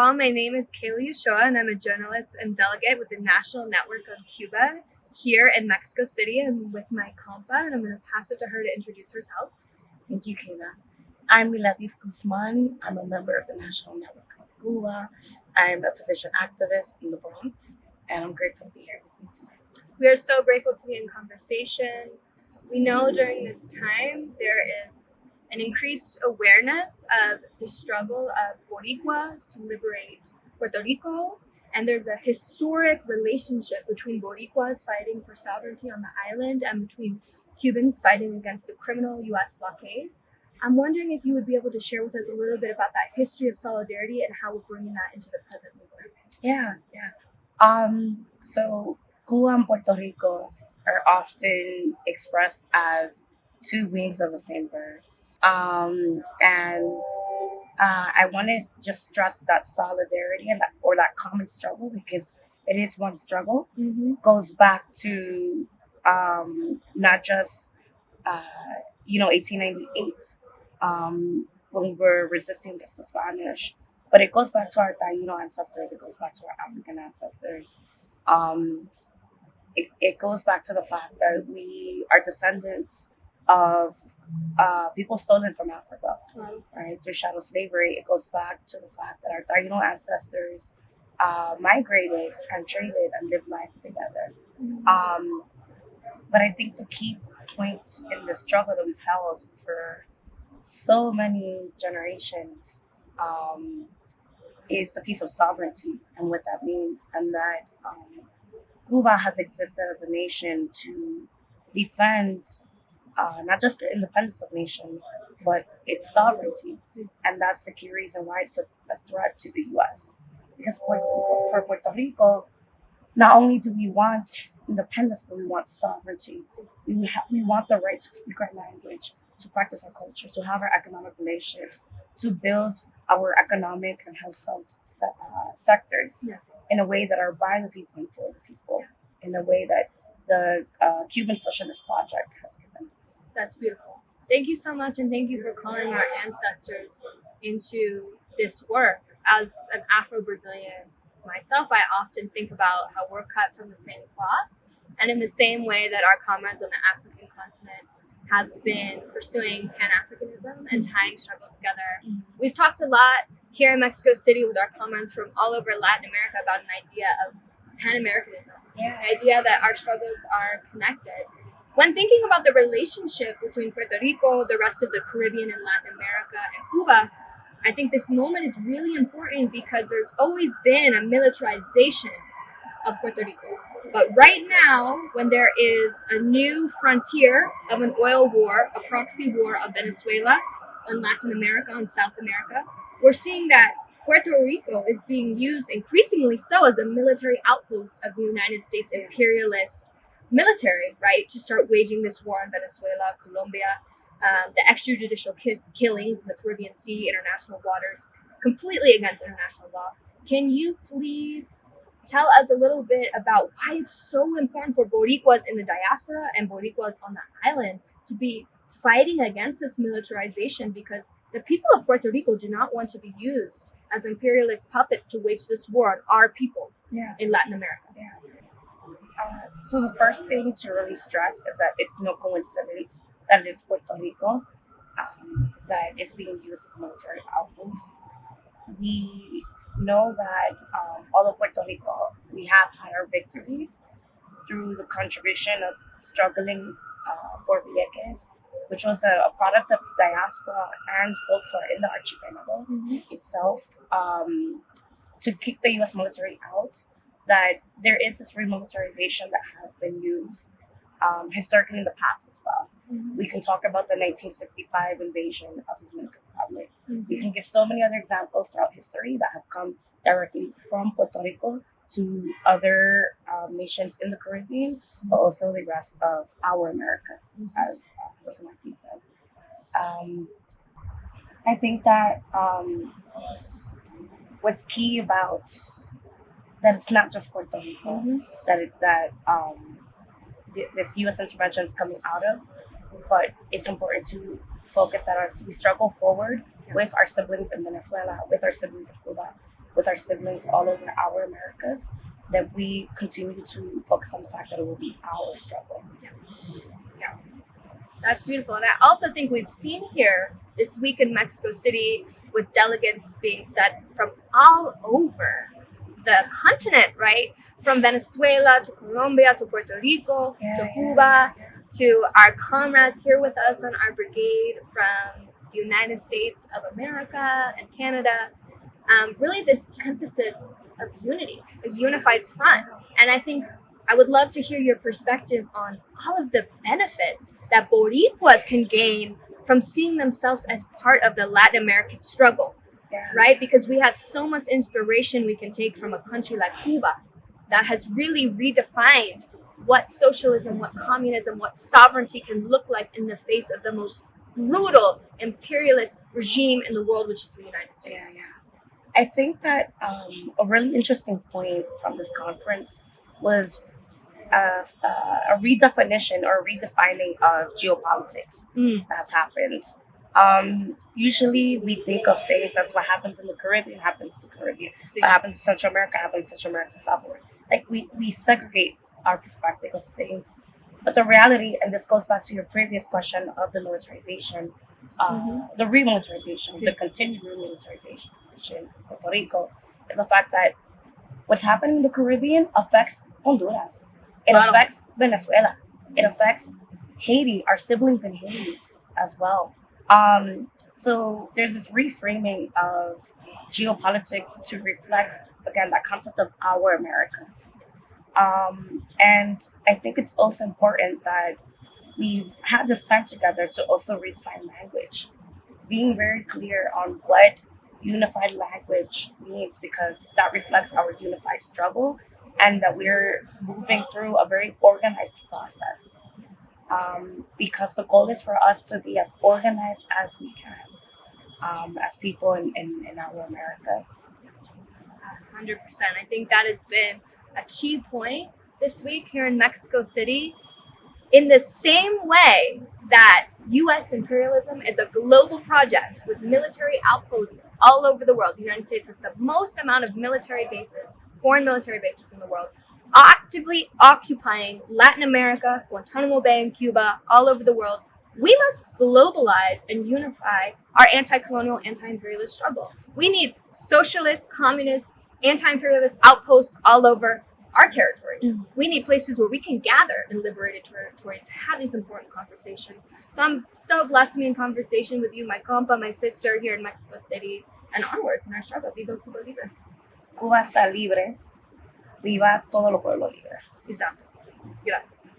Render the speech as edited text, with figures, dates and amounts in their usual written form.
all. My name is Keala Uchoa, and I'm a journalist and delegate with the National Network of Cuba here in Mexico City. I'm with my compa, and I'm going to pass it to her to introduce herself. Thank you, Kayla. I'm Miledys Guzman. I'm a member of the National Network of Cuba. I'm a physician activist in the Bronx, and I'm grateful to be here with you tonight. We are so grateful to be in conversation. We know during this time there is an increased awareness of the struggle of Boricuas to liberate Puerto Rico, and there's a historic relationship between Boricuas fighting for sovereignty on the island and between Cubans fighting against the criminal U.S. blockade. I'm wondering if you would be able to share with us a little bit about that history of solidarity and how we're bringing that into the present movement. So Cuba and Puerto Rico are often expressed as two wings of the same bird. I want to just stress that solidarity and that common struggle, because it is one struggle, goes back to not just 1898, when we were resisting against the Spanish, but it goes back to our Taino ancestors. It goes back to our African ancestors. It goes back to the fact that we are descendants of people stolen from Africa, right, through chattel slavery. It goes back to the fact that our Taino ancestors migrated and traded and lived lives together. But I think the key point in the struggle that we've held for so many generations is the piece of sovereignty and what that means, and that Cuba has existed as a nation to defend not just the independence of nations, but its sovereignty. And that's the key reason why it's a threat to the U.S. Because for Puerto Rico, not only do we want independence, but we want sovereignty. We want the right to speak our language, to practice our culture, to have our economic relationships, to build our economic and health sectors in a way that are by the people and for the people, in a way that the Cuban Socialist Project has given us. That's beautiful. Thank you so much, and thank you for calling our ancestors into this work. As an Afro-Brazilian myself, I often think about how we're cut from the same cloth, and in the same way that our comrades on the African continent have been pursuing Pan-Africanism and tying struggles together. We've talked a lot here in Mexico City with our comrades from all over Latin America about an idea of Pan-Americanism, the idea that our struggles are connected. When thinking about the relationship between Puerto Rico, the rest of the Caribbean and Latin America, and Cuba, I think this moment is really important because there's always been a militarization of Puerto Rico. But right now, when there is a new frontier of an oil war, a proxy war of Venezuela on Latin America, on South America, we're seeing that Puerto Rico is being used increasingly so as a military outpost of the United States imperialist military, right, to start waging this war in Venezuela, Colombia, the extrajudicial killings in the Caribbean Sea, international waters, completely against international law. Can you please tell us a little bit about why it's so important for Boricuas in the diaspora and Boricuas on the island to be fighting against this militarization, because the people of Puerto Rico do not want to be used as imperialist puppets to wage this war on our people in Latin America. So the first thing to really stress is that it's no coincidence that it is Puerto Rico that is being used as a military outpost. We know that although Puerto Rico, we have had our victories through the contribution of struggling for Vieques, which was a product of diaspora and folks who are in the archipelago itself, to kick the U.S. military out, that there is this remilitarization that has been used historically in the past as well. We can talk about the 1965 invasion of the Dominican Republic. We can give so many other examples throughout history that have come directly from Puerto Rico to other nations in the Caribbean, but also the rest of our Americas, as Martin said. I think that what's key about that it's not just Puerto Rico this U.S. intervention is coming out of, but it's important to focus that as we struggle forward with our siblings in Venezuela, with our siblings in Cuba, with our siblings all over our Americas, that we continue to focus on the fact that it will be our struggle. Yes. Yes. That's beautiful. And I also think we've seen here this week in Mexico City with delegates being sent from all over the continent, right? From Venezuela to Colombia to Puerto Rico to Cuba to our comrades here with us on our brigade from the United States of America and Canada. Really this emphasis of unity, a unified front. And I think I would love to hear your perspective on all of the benefits that Boricuas can gain from seeing themselves as part of the Latin American struggle, right? Because we have so much inspiration we can take from a country like Cuba that has really redefined what socialism, what communism, what sovereignty can look like in the face of the most brutal imperialist regime in the world, which is the United States. I think that a really interesting point from this conference was a redefinition or redefining of geopolitics that has happened. Usually we think of things as what happens in the Caribbean happens to the Caribbean. What happens in Central America happens in Central America, South America. Like we segregate our perspective of things. But the reality, and this goes back to your previous question of the militarization, the remilitarization, the continued remilitarization in Puerto Rico, is the fact that what's happening in the Caribbean affects Honduras. It affects Venezuela. It affects Haiti, our siblings in Haiti as well. So there's this reframing of geopolitics to reflect, again, that concept of our Americas. And I think it's also important that we've had this time together to also redefine language, being very clear on what unified language means, because that reflects our unified struggle and that we're moving through a very organized process. Because the goal is for us to be as organized as we can, as people in our Americas. 100%. I think that has been a key point this week here in Mexico City. In the same way that U.S. imperialism is a global project with military outposts all over the world, the United States has the most amount of military bases, foreign military bases in the world, actively occupying Latin America, Guantanamo Bay in Cuba, all over the world. We must globalize and unify our anti-colonial, anti-imperialist struggle. We need socialist, communist, anti-imperialist outposts all over our territories. We need places where we can gather in liberated territories to have these important conversations. So I'm so blessed to be in conversation with you, my compa, my sister here in Mexico City, and onwards in our struggle. Viva Cuba Libre. Cuba está libre. Viva todo lo pueblo libre. Exacto. Gracias.